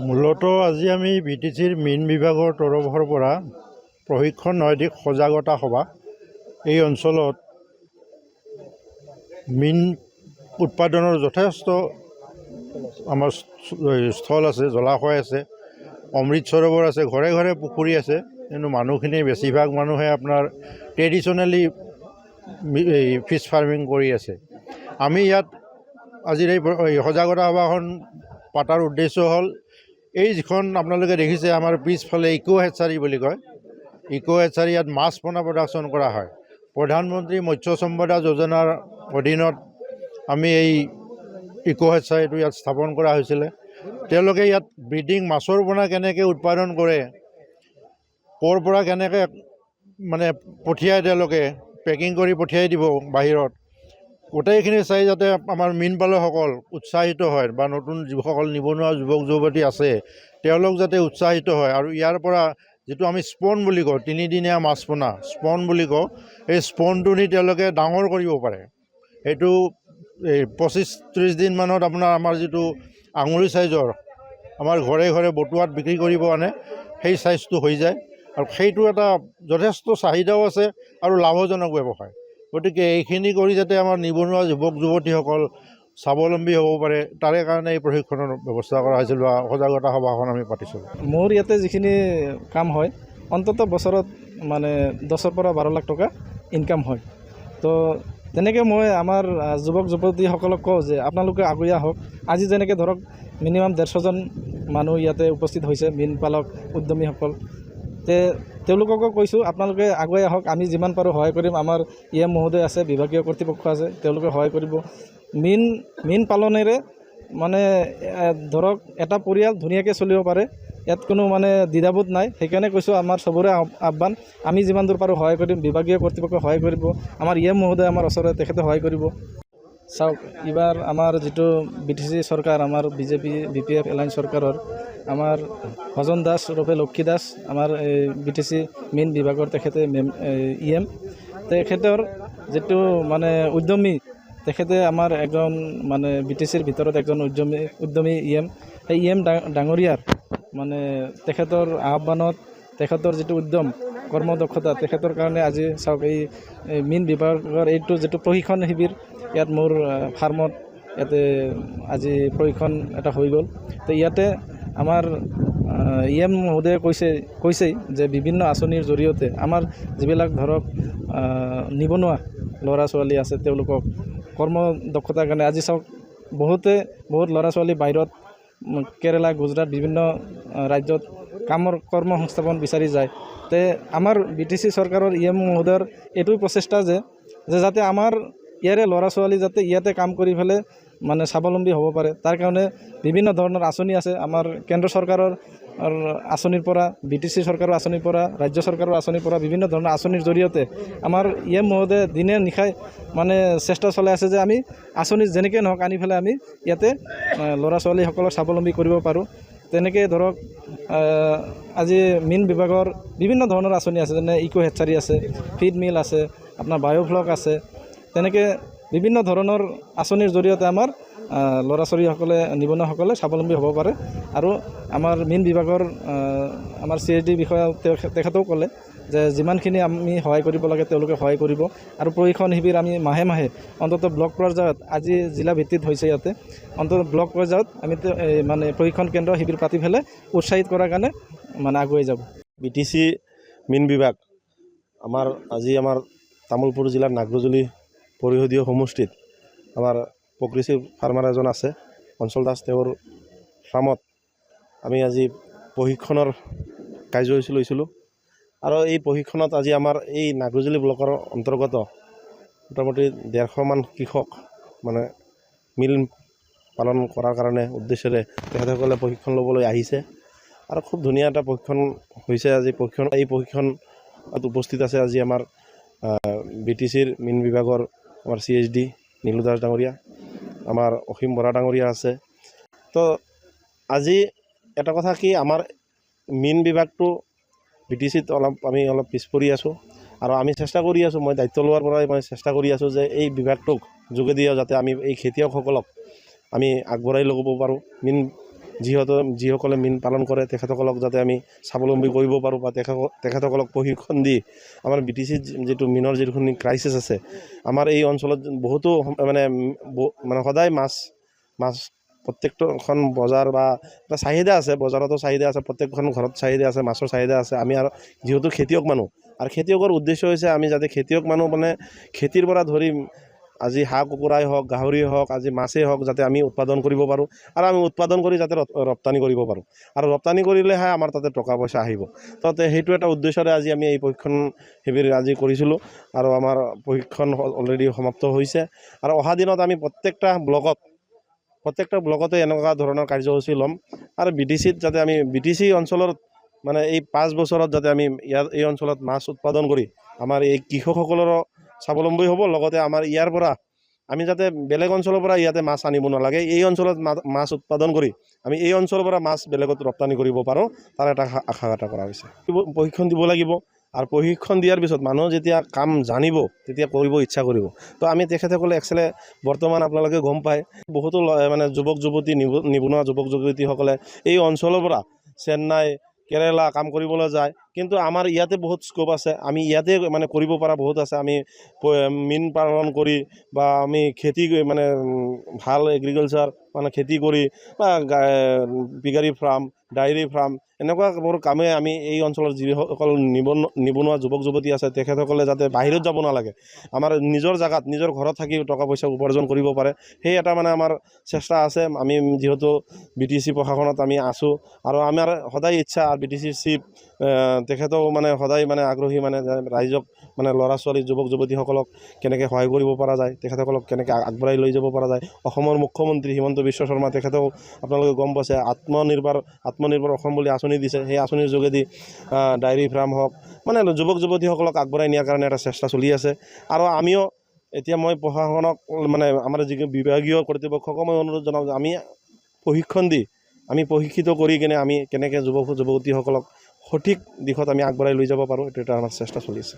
মূলত আজি আমি বিটিচিৰ মীন বিভাগৰ তৰফৰ পৰা প্ৰশিক্ষণ নৈতিক সজাগতা সভা এই অঞ্চলত মীন উৎপাদনৰ যথেষ্ট আমাৰ স্থল আছে, জলাশয় আছে, অমৃত সৰোবৰ আছে, ঘৰে ঘৰে পুখুৰী আছে। কিন্তু মানুহখিনি বেছিভাগ মানুহে আপোনাৰ ট্ৰেডিশ্যনেলি ফিছ ফাৰ্মিং কৰি আছে। আমি ইয়াত আজিৰ এই সজাগতা সভাখন পাতাৰ উদ্দেশ্য হ'ল এই যিখন আপোনালোকে দেখিছে আমাৰ পিছফালে ইকো হেচাৰী বুলি কয়, ইকো হেচাৰী, ইয়াত মাছ পোনা প্ৰডাকশ্যন কৰা হয়। প্ৰধানমন্ত্ৰী মৎস্য সম্পদা যোজনাৰ অধীনত আমি এই ইকো হেচাৰীটো ইয়াত স্থাপন কৰা হৈছিলে। তেওঁলোকে ইয়াত ব্ৰিডিং মাছৰ পোনা কেনেকৈ উৎপাদন কৰে, ক'ৰ পৰা কেনেকৈ মানে পঠিয়াই, তেওঁলোকে পেকিং কৰি পঠিয়াই দিব বাহিৰত, গোটেইখিনি চাই যাতে আমাৰ মীন পালকসকল উৎসাহিত হয় বা নতুন যিসকল নিবনুৱা যুৱক যুৱতী আছে তেওঁলোক যাতে উৎসাহিত হয়। আৰু ইয়াৰ পৰা যিটো আমি স্পন বুলি কওঁ, তিনিদিনীয়া মাছ পোনা স্পন বুলি কওঁ, এই স্পনটো নি তেওঁলোকে ডাঙৰ কৰিব পাৰে। সেইটো এই 25-30 দিনমানত আপোনাৰ আমাৰ যিটো আঙুলি চাইজৰ আমাৰ ঘৰে ঘৰে বটুৱাত বিক্ৰী কৰিব আনে, সেই চাইজটো হৈ যায়। আৰু সেইটো এটা যথেষ্ট চাহিদাও আছে আৰু লাভজনক ব্যৱসায়। গতিকে এইখিনি কৰি যাতে আমাৰ নিবনুৱা যুৱক যুৱতীসকল স্বাৱলম্বী হ'ব পাৰে, তাৰে কাৰণে এই প্ৰশিক্ষণৰ ব্যৱস্থা কৰা হৈছিল বা সজাগতা সভাখন আমি পাতিছিলোঁ। মোৰ ইয়াতে যিখিনি কাম হয়, অন্ততঃ বছৰত মানে 10 পৰা 12 লাখ টকা ইনকাম হয়। তো তেনেকৈ মই আমাৰ যুৱক যুৱতীসকলক কওঁ যে আপোনালোকে আগুৱাই আহক। আজি যেনেকৈ ধৰক মিনিমাম 150জন মানুহ ইয়াতে উপস্থিত হৈছে, মীন পালক উদ্যমীসকল। তেওঁলোককো কৈছোঁ আপোনালোকে আগুৱাই আহক, আমি যিমান পাৰোঁ সহায় কৰিম। আমাৰ মহোদয় আছে, বিভাগীয় কৰ্তৃপক্ষ আছে, তেওঁলোকে সহায় কৰিব। মীন পালনেৰে মানে ধৰক এটা পৰিয়াল ধুনীয়াকৈ চলিব পাৰে, ইয়াত কোনো মানে দ্বিধাবোধ নাই। সেইকাৰণে কৈছোঁ আমাৰ চবৰে আহ্বান, আমি যিমান দূৰ পাৰোঁ সহায় কৰিম, বিভাগীয় কৰ্তৃপক্ষই সহায় কৰিব, আমাৰ মহোদয় আমাৰ ওচৰতে, তেখেতে সহায় কৰিব। চাওক, এইবাৰ আমাৰ যিটো BTC চৰকাৰ, আমাৰ BJP BPF এলায়েন্স চৰকাৰৰ আমাৰ ভজন দাস ৰূপে লক্ষী দাস, আমাৰ BTC মীন বিভাগৰ তেখেতে EM, তেখেতৰ যিটো মানে উদ্যমী, তেখেতে আমাৰ একজন মানে BTCৰ ভিতৰত একজন উদ্যমী EM, সেই EM ডাঙৰীয়াৰ মানে তেখেতৰ আহ্বানত, তেখেতৰ যিটো উদ্যম কৰ্মদক্ষতা, তেখেতৰ কাৰণে আজি চাওক এই মীন বিভাগৰ এইটো যিটো প্ৰশিক্ষণ শিবিৰ ইয়াত মোৰ ফাৰ্মত ইয়াতে আজি প্ৰশিক্ষণ এটা হৈ গ'ল। তো ইয়াতে আমাৰ EM মহোদয়ে কৈছেই যে বিভিন্ন আঁচনিৰ জৰিয়তে আমাৰ যিবিলাক ধৰক নিবনুৱা ল'ৰা ছোৱালী আছে, তেওঁলোকক কৰ্মদক্ষতাৰ কাৰণে আজি চাওক বহুত ল'ৰা ছোৱালী বাহিৰত কেৰেলা, গুজৰাট, বিভিন্ন ৰাজ্যত কৰ্ম সংস্থাপন বিচাৰি যায়। তে আমাৰ BTC চৰকাৰৰ EM মহোদয়ৰ এইটোৱে প্ৰচেষ্টা যে যাতে আমাৰ ইয়াৰে ল'ৰা ছোৱালী যাতে ইয়াতে কাম কৰি পেলাই মানে স্বাৱলম্বী হ'ব পাৰে, তাৰ কাৰণে বিভিন্ন ধৰণৰ আঁচনি আছে। আমাৰ কেন্দ্ৰ চৰকাৰৰ আঁচনিৰ পৰা, BTC চৰকাৰৰ আঁচনিৰ পৰা, ৰাজ্য চৰকাৰৰ আঁচনিৰ পৰা, বিভিন্ন ধৰণৰ আঁচনিৰ জৰিয়তে আমাৰ EM মহোদয়ে দিনে নিশাই মানে চেষ্টা চলাই আছে যে আমি আঁচনি যেনেকৈ নহওক আনি পেলাই আমি ইয়াতে ল'ৰা ছোৱালীসকলক স্বাৱলম্বী কৰিব পাৰোঁ। তেনেকৈ ধৰক আজি মীন বিভাগৰ বিভিন্ন ধৰণৰ আঁচনি আছে, যেনে ইকো হেচাৰী আছে, ফিড মিল আছে, আপোনাৰ বায়'ফ্লক আছে। তেনেকৈ বিভিন্ন ধৰণৰ আঁচনিৰ জৰিয়তে আমাৰ ল'ৰা ছোৱালীসকলে, নিবনুৱাসকলে স্বাৱলম্বী হ'ব পাৰে। আৰু আমাৰ মীন বিভাগৰ আমাৰ CSD বিষয়া তেখেতেও ক'লে যে যিমানখিনি আমি সহায় কৰিব লাগে তেওঁলোকে সহায় কৰিব। আৰু প্ৰশিক্ষণ শিবিৰ আমি মাহে মাহে অন্ততঃ ব্লক পৰ্যায়ত, আজি জিলা ভিত্তিত হৈছে ইয়াতে, অন্ততঃ ব্লক পৰ্যায়ত আমি মানে প্ৰশিক্ষণ কেন্দ্ৰ শিবিৰ পাতি পেলাই উৎসাহিত কৰাৰ কাৰণে মানে আগুৱাই যাব। BTC মীন বিভাগ আজি আমাৰ তামোলপুৰ জিলাৰ নাগৰজুলি পৰিষদীয় সমষ্টিত আমাৰ প্ৰগ্ৰেছিভ ফাৰ্মাৰ এজন আছে, অঞ্চল দাস, তেওঁৰ ফাৰ্মত আমি আজি প্ৰশিক্ষণৰ কাৰ্যসূচী লৈছিলোঁ। আৰু এই প্ৰশিক্ষণত আজি আমাৰ এই নাগৰজুলি ব্লকৰ অন্তৰ্গত মোটামুটি 150মান কৃষক মানে মীন পালন কৰাৰ কাৰণে উদ্দেশ্যেৰে তেখেতসকলে প্ৰশিক্ষণ ল'বলৈ আহিছে। আৰু খুব ধুনীয়া এটা প্ৰশিক্ষণ হৈছে আজি। এই প্ৰশিক্ষণত উপস্থিত আছে আজি আমাৰ BTCৰ মীন বিভাগৰ আমাৰ CSD নীলু দাস ডাঙৰীয়া, আমাৰ অসীম বৰা ডাঙৰীয়া আছে। তো আজি এটা কথা কি, আমাৰ মীন বিভাগটো BTCত আমি অলপ পিছ পৰি আছোঁ। আৰু আমি চেষ্টা কৰি আছোঁ, মই দায়িত্ব লোৱাৰ পৰাই মই চেষ্টা কৰি আছোঁ যে এই বিভাগটোক যোগেদিও যাতে আমি এই খেতিয়কসকলক আমি আগবঢ়াই ল'ব পাৰোঁ, মীন যিসকলে মীন পালন কৰে তেখেতসকলক যাতে আমি স্বাৱলম্বী কৰিব পাৰোঁ বা তেখেতসকলক প্ৰশিক্ষণ দি আমাৰ BTCত যিটো মীনৰ যিখিনি ক্ৰাইচিছ আছে আমাৰ এই অঞ্চলত বহুতো মানে সদায় মাছ প্ৰত্যেকখন বজাৰ বা এটা চাহিদা আছে, বজাৰতো চাহিদা আছে, প্ৰত্যেকখন ঘৰত চাহিদা আছে, মাছৰ চাহিদা আছে। আমি আৰু যিহেতু খেতিয়ক মানুহ আৰু খেতিয়কৰ উদ্দেশ্য হৈছে আমি যাতে খেতিয়ক মানুহ মানে খেতিৰ পৰা ধৰি আজি হাঁহ কুকুৰাই হওক, গাহৰিয়ে হওক, আজি মাছেই হওক, যাতে আমি উৎপাদন কৰিব পাৰোঁ আৰু আমি উৎপাদন কৰি যাতে ৰপ্তানি কৰিব পাৰোঁ আৰু ৰপ্তানি কৰিলেহে আমাৰ তাতে টকা পইচা আহিব। তো সেইটো এটা উদ্দেশ্যৰে আজি আমি এই প্ৰশিক্ষণ শিবিৰ আজি কৰিছিলোঁ আৰু আমাৰ প্ৰশিক্ষণ অলৰেডি সমাপ্ত হৈছে আৰু অহা দিনত আমি প্ৰত্যেকটা ব্লকতে এনেকুৱা ধৰণৰ কাৰ্যসূচী ল'ম আৰু BTCত যাতে আমি BTC অঞ্চলৰ মানে এই 5 বছৰত যাতে আমি এই অঞ্চলত মাছ উৎপাদন কৰি আমাৰ এই কৃষকসকলৰো স্বাৱলম্বী হ'ব, লগতে আমাৰ ইয়াৰ পৰা আমি যাতে বেলেগ অঞ্চলৰ পৰা ইয়াতে মাছ আনিব নালাগে, এই অঞ্চলত মাছ উৎপাদন কৰি আমি এই অঞ্চলৰ পৰা মাছ বেলেগত ৰপ্তানি কৰিব পাৰোঁ, তাৰ এটা আশা কৰা হৈছে। প্ৰশিক্ষণ দিব লাগিব আৰু প্ৰশিক্ষণ দিয়াৰ পিছত মানুহ যেতিয়া কাম জানিব তেতিয়া কৰিব ইচ্ছা কৰিব। তো আমি তেখেতসকলে একচুৱেলি বৰ্তমান আপোনালোকে গম পায় বহুতো মানে যুৱক যুৱতী নিবনুৱা যুৱক যুৱতীসকলে এই অঞ্চলৰ পৰা চেন্নাই কেৰেলা কাম কৰিবলৈ যায়, কিন্তু আমাৰ ইয়াতে বহুত স্কোপ আছে, আমি ইয়াতে মানে কৰিব পৰা বহুত আছে। আমি মীন পালন কৰি বা আমি খেতি মানে ভাল এগ্ৰিকালচাৰ মানে খেতি কৰি বা পিগাৰী ফাৰ্ম, ডায়েৰী ফাৰ্ম এনেকুৱাবোৰ কামে আমি এই অঞ্চলৰ যিসকল নিবনুৱা যুৱক যুৱতী আছে তেখেতসকলে যাতে বাহিৰত যাব নালাগে, আমাৰ নিজৰ জেগাত নিজৰ ঘৰত থাকি টকা পইচা উপাৰ্জন কৰিব পাৰে, সেই এটা মানে আমাৰ চেষ্টা আছে। আমি যিহেতু BTC প্ৰশাসনত আমি আছোঁ আৰু আমাৰ সদায় ইচ্ছা BTC চিফ তেখেতেও মানে সদায় মানে আগ্ৰহী মানে ৰাইজক মানে ল'ৰা ছোৱালী যুৱক যুৱতীসকলক কেনেকৈ সহায় কৰিব পৰা যায়, তেখেতসকলক কেনেকৈ আগবঢ়াই লৈ যাব পৰা যায়। অসমৰ মুখ্যমন্ত্ৰী হিমন্ত বিশ্ব শৰ্মা তেখেতেও আপোনালোকে গম পাইছে আত্মনিৰ্ভৰ অসম বুলি আঁচনি দিছে, সেই আঁচনিৰ যোগেদি ডায়েৰী ফাৰ্ম হওক মানে যুৱক যুৱতীসকলক আগবঢ়াই নিয়াৰ কাৰণে এটা চেষ্টা চলি আছে। আৰু আমিও এতিয়া মই প্ৰশাসনক মানে আমাৰ যি বিভাগীয় কৰ্তৃপক্ষকো মই অনুৰোধ জনাওঁ যে আমি প্ৰশিক্ষণ দি আমি প্ৰশিক্ষিত কৰি কিনে আমি কেনেকৈ যুৱক যুৱতীসকলক সঠিক দিশত আমি আগবঢ়াই লৈ যাব পাৰোঁ, এইটো এটা আমাৰ চেষ্টা চলি আছে।